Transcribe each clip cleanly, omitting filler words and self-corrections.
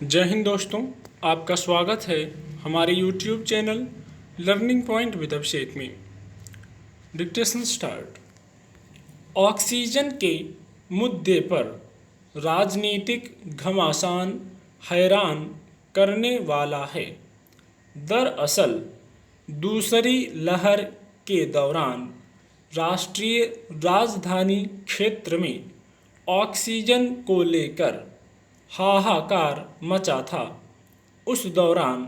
जय हिंद दोस्तों, आपका स्वागत है हमारे YouTube channel learning point with Abhishek में। Dictation start. ऑक्सीजन के मुद्दे पर राजनीतिक घमासान हैरान करने वाला है। दरअसल दूसरी लहर के दौरान राष्ट्रीय राजधानी क्षेत्र में ऑक्सीजन को लेकर हाहाकार मचा था। उस दौरान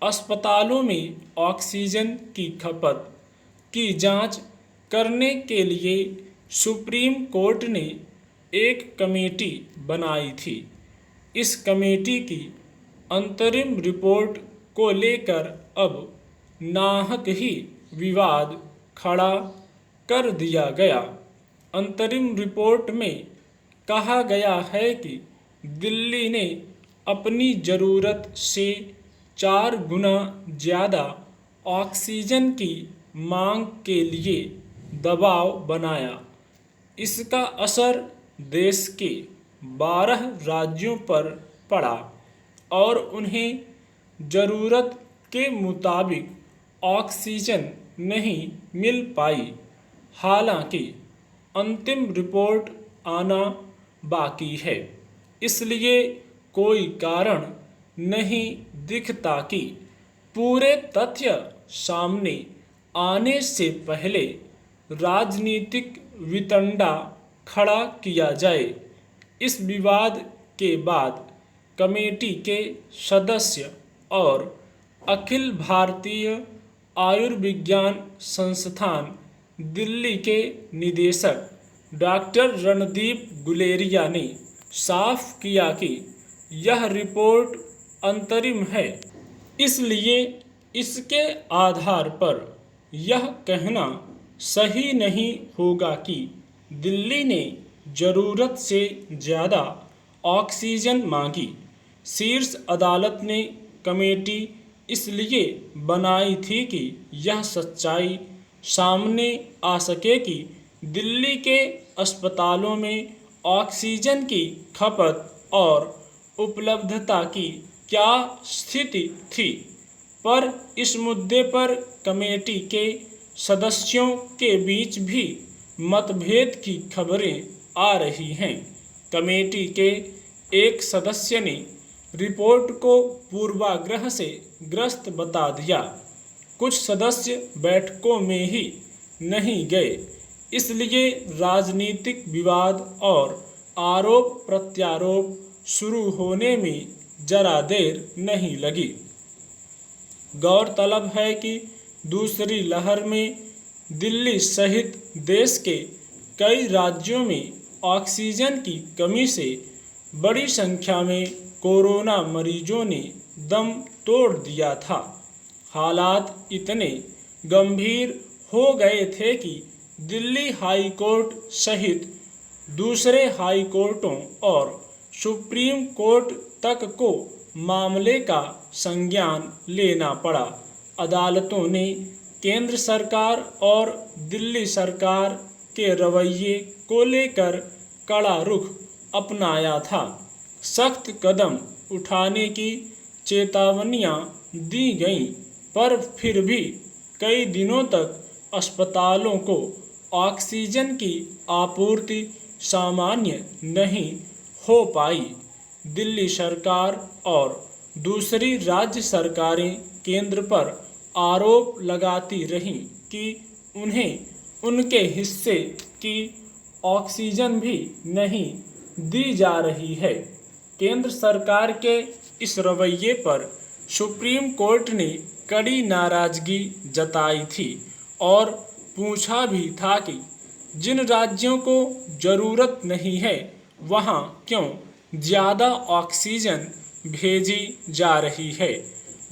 अस्पतालों में ऑक्सीजन की खपत की जांच करने के लिए सुप्रीम कोर्ट ने एक कमेटी बनाई थी। इस कमेटी की अंतरिम रिपोर्ट को लेकर अब नाहक ही विवाद खड़ा कर दिया गया। अंतरिम रिपोर्ट में कहा गया है कि दिल्ली ने अपनी ज़रूरत से 4 गुना ज़्यादा ऑक्सीजन की मांग के लिए दबाव बनाया। इसका असर देश के 12 राज्यों पर पड़ा और उन्हें ज़रूरत के मुताबिक ऑक्सीजन नहीं मिल पाई। हालांकि अंतिम रिपोर्ट आना बाकी है, इसलिए कोई कारण नहीं दिखता कि पूरे तथ्य सामने आने से पहले राजनीतिक वितंडा खड़ा किया जाए। इस विवाद के बाद कमेटी के सदस्य और अखिल भारतीय आयुर्विज्ञान संस्थान दिल्ली के निदेशक डॉक्टर रणदीप गुलेरिया ने साफ किया कि यह रिपोर्ट अंतरिम है, इसलिए इसके आधार पर यह कहना सही नहीं होगा कि दिल्ली ने ज़रूरत से ज़्यादा ऑक्सीजन मांगी। शीर्ष अदालत ने कमेटी इसलिए बनाई थी कि यह सच्चाई सामने आ सके कि दिल्ली के अस्पतालों में ऑक्सीजन की खपत और उपलब्धता की क्या स्थिति थी। पर इस मुद्दे पर कमेटी के सदस्यों के बीच भी मतभेद की खबरें आ रही हैं। कमेटी के एक सदस्य ने रिपोर्ट को पूर्वाग्रह से ग्रस्त बता दिया। कुछ सदस्य बैठकों में ही नहीं गए, इसलिए राजनीतिक विवाद और आरोप प्रत्यारोप शुरू होने में जरा देर नहीं लगी। गौरतलब है कि दूसरी लहर में दिल्ली सहित देश के कई राज्यों में ऑक्सीजन की कमी से बड़ी संख्या में कोरोना मरीजों ने दम तोड़ दिया था। हालात इतने गंभीर हो गए थे कि दिल्ली हाई कोर्ट सहित दूसरे हाई कोर्टों और सुप्रीम कोर्ट तक को मामले का संज्ञान लेना पड़ा। अदालतों ने केंद्र सरकार और दिल्ली सरकार के रवैये को लेकर कड़ा रुख अपनाया था। सख्त कदम उठाने की चेतावनियां दी गईं, पर फिर भी कई दिनों तक अस्पतालों को ऑक्सीजन की आपूर्ति सामान्य नहीं हो पाई। दिल्ली सरकार और दूसरी राज्य सरकारें केंद्र पर आरोप लगाती रहीं कि उन्हें उनके हिस्से की ऑक्सीजन भी नहीं दी जा रही है। केंद्र सरकार के इस रवैये पर सुप्रीम कोर्ट ने कड़ी नाराजगी जताई थी और पूछा भी था कि जिन राज्यों को ज़रूरत नहीं है वहां क्यों ज़्यादा ऑक्सीजन भेजी जा रही है।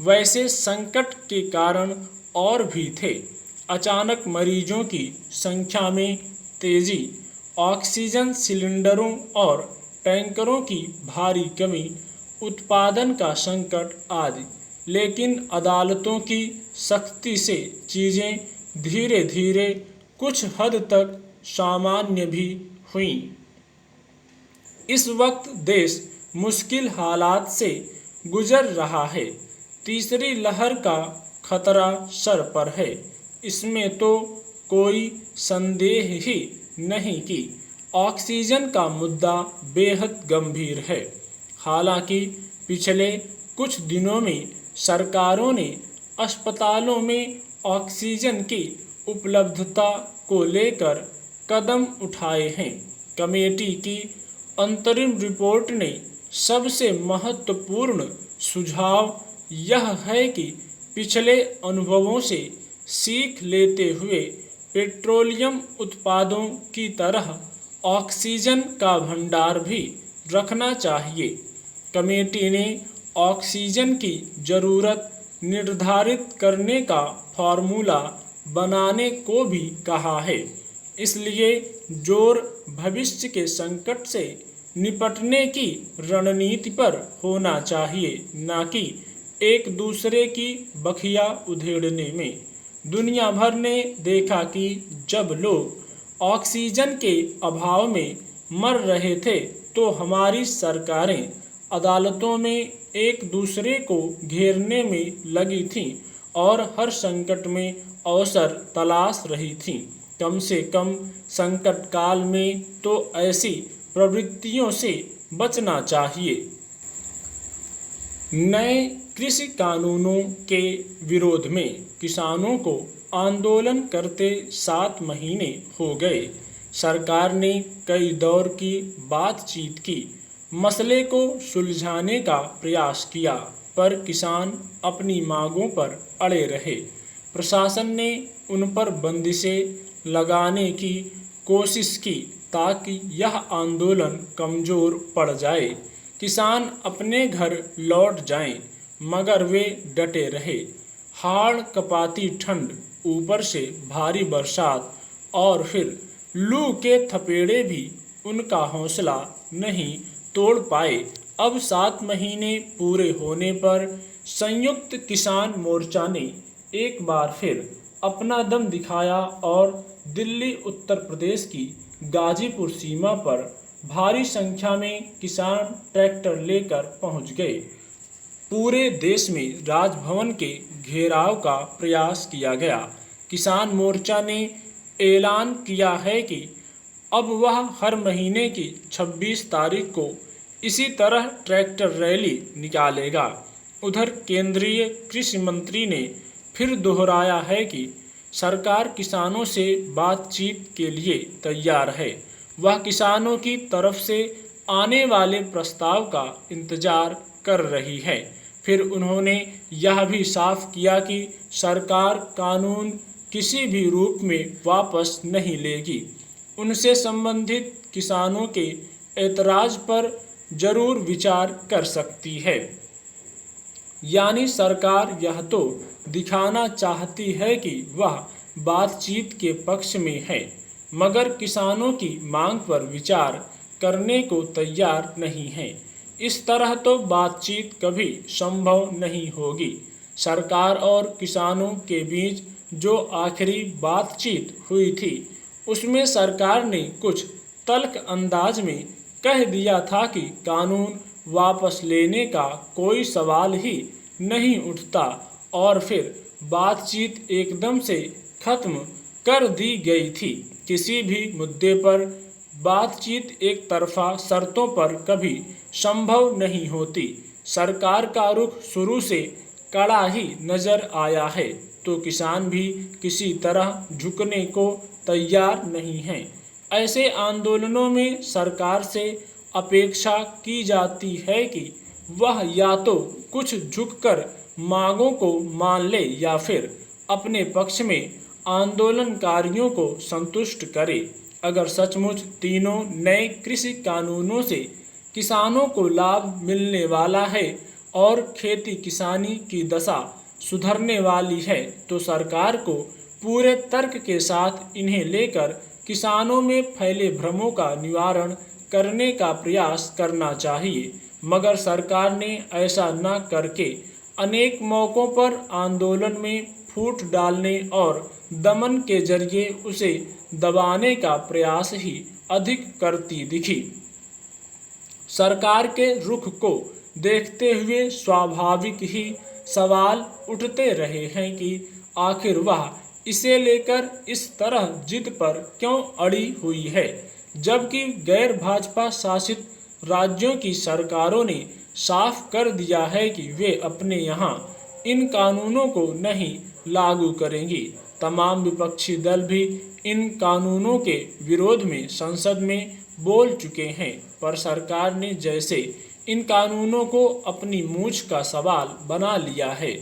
वैसे संकट के कारण और भी थे। अचानक मरीजों की संख्या में तेजी, ऑक्सीजन सिलेंडरों और टैंकरों की भारी कमी, उत्पादन का संकट आदि। लेकिन अदालतों की सख्ती से चीज़ें धीरे धीरे कुछ हद तक सामान्य भी हुईं। इस वक्त देश मुश्किल हालात से गुजर रहा है। तीसरी लहर का खतरा सर पर है, इसमें तो कोई संदेह ही नहीं कि ऑक्सीजन का मुद्दा बेहद गंभीर है। हालांकि पिछले कुछ दिनों में सरकारों ने अस्पतालों में ऑक्सीजन की उपलब्धता को लेकर कदम उठाए हैं। कमेटी की अंतरिम रिपोर्ट ने सबसे महत्वपूर्ण सुझाव यह है कि पिछले अनुभवों से सीख लेते हुए पेट्रोलियम उत्पादों की तरह ऑक्सीजन का भंडार भी रखना चाहिए। कमेटी ने ऑक्सीजन की ज़रूरत निर्धारित करने का फॉर्मूला बनाने को भी कहा है। इसलिए जोर भविष्य के संकट से निपटने की रणनीति पर होना चाहिए, न कि एक दूसरे की बखिया उधेड़ने में। दुनिया भर ने देखा कि जब लोग ऑक्सीजन के अभाव में मर रहे थे तो हमारी सरकारें अदालतों में एक दूसरे को घेरने में लगी थीं और हर संकट में अवसर तलाश रही थीं। कम से कम संकट काल में तो ऐसी प्रवृत्तियों से बचना चाहिए। नए कृषि कानूनों के विरोध में किसानों को आंदोलन करते 7 महीने हो गए। सरकार ने कई दौर की बातचीत की, मसले को सुलझाने का प्रयास किया, पर किसान अपनी मांगों पर अड़े रहे। प्रशासन ने उन पर बंदिशें लगाने की कोशिश की ताकि यह आंदोलन कमज़ोर पड़ जाए, किसान अपने घर लौट जाएं, मगर वे डटे रहे। हाड़ कपाती ठंड, ऊपर से भारी बरसात और फिर लू के थपेड़े भी उनका हौसला नहीं तोड़ पाए। अब 7 महीने पूरे होने पर संयुक्त किसान मोर्चा ने एक बार फिर अपना दम दिखाया और दिल्ली उत्तर प्रदेश की गाजीपुर सीमा पर भारी संख्या में किसान ट्रैक्टर लेकर पहुंच गए। पूरे देश में राजभवन के घेराव का प्रयास किया गया। किसान मोर्चा ने ऐलान किया है कि अब वह हर महीने की 26 तारीख को इसी तरह ट्रैक्टर रैली निकालेगा। उधर केंद्रीय कृषि मंत्री ने फिर दोहराया है कि सरकार किसानों से बातचीत के लिए तैयार है। वह किसानों की तरफ से आने वाले प्रस्ताव का इंतजार कर रही है। फिर उन्होंने यह भी साफ किया कि सरकार कानून किसी भी रूप में वापस नहीं लेगी। उनसे संबंधित किसानों के ऐतराज़ पर जरूर विचार कर सकती है। यानी सरकार यह तो दिखाना चाहती है कि वह बातचीत के पक्ष में है, मगर किसानों की मांग पर विचार करने को तैयार नहीं है। इस तरह तो बातचीत कभी संभव नहीं होगी। सरकार और किसानों के बीच जो आखिरी बातचीत हुई थी, उसमें सरकार ने कुछ तल्ख अंदाज में कह दिया था कि कानून वापस लेने का कोई सवाल ही नहीं उठता, और फिर बातचीत एकदम से खत्म कर दी गई थी। किसी भी मुद्दे पर बातचीत एक तरफा शर्तों पर कभी संभव नहीं होती। सरकार का रुख शुरू से कड़ा ही नजर आया है, तो किसान भी किसी तरह झुकने को तैयार नहीं हैं। ऐसे आंदोलनों में सरकार से अपेक्षा की जाती है कि वह या तो कुछ झुककर मांगों को मान ले या फिर अपने पक्ष में आंदोलनकारियों को संतुष्ट करे। अगर सचमुच तीनों नए कृषि कानूनों से किसानों को लाभ मिलने वाला है और खेती किसानी की दशा सुधरने वाली है, तो सरकार को पूरे तर्क के साथ इन्हें लेकर किसानों में फैले भ्रमों का निवारण करने का प्रयास करना चाहिए। मगर सरकार ने ऐसा न करके अनेक मौक़ों पर आंदोलन में फूट डालने और दमन के जरिए उसे दबाने का प्रयास ही अधिक करती दिखी। सरकार के रुख को देखते हुए स्वाभाविक ही सवाल उठते रहे हैं कि आखिर वह इसे लेकर इस तरह जिद पर क्यों अड़ी हुई है, जबकि गैर भाजपा शासित राज्यों की सरकारों ने साफ कर दिया है कि वे अपने यहाँ इन कानूनों को नहीं लागू करेंगी। तमाम विपक्षी दल भी इन कानूनों के विरोध में संसद में बोल चुके हैं, पर सरकार ने जैसे इन कानूनों को अपनी मूंछ का सवाल बना लिया है,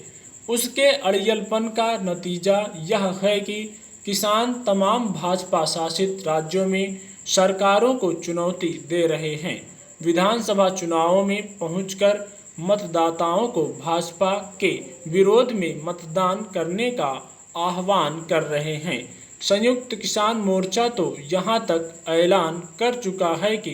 उसके अड़ियलपन का नतीजा यह है कि किसान तमाम भाजपा शासित राज्यों में सरकारों को चुनौती दे रहे हैं। विधानसभा चुनावों में पहुंचकर मतदाताओं को भाजपा के विरोध में मतदान करने का आह्वान कर रहे हैं। संयुक्त किसान मोर्चा तो यहां तक ऐलान कर चुका है कि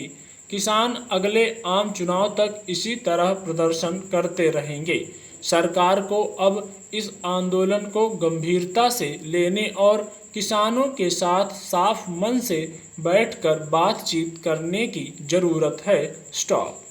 किसान अगले आम चुनाव तक इसी तरह प्रदर्शन करते रहेंगे। सरकार को अब इस आंदोलन को गंभीरता से लेने और किसानों के साथ साफ मन से बैठकर बातचीत करने की जरूरत है। स्टॉप।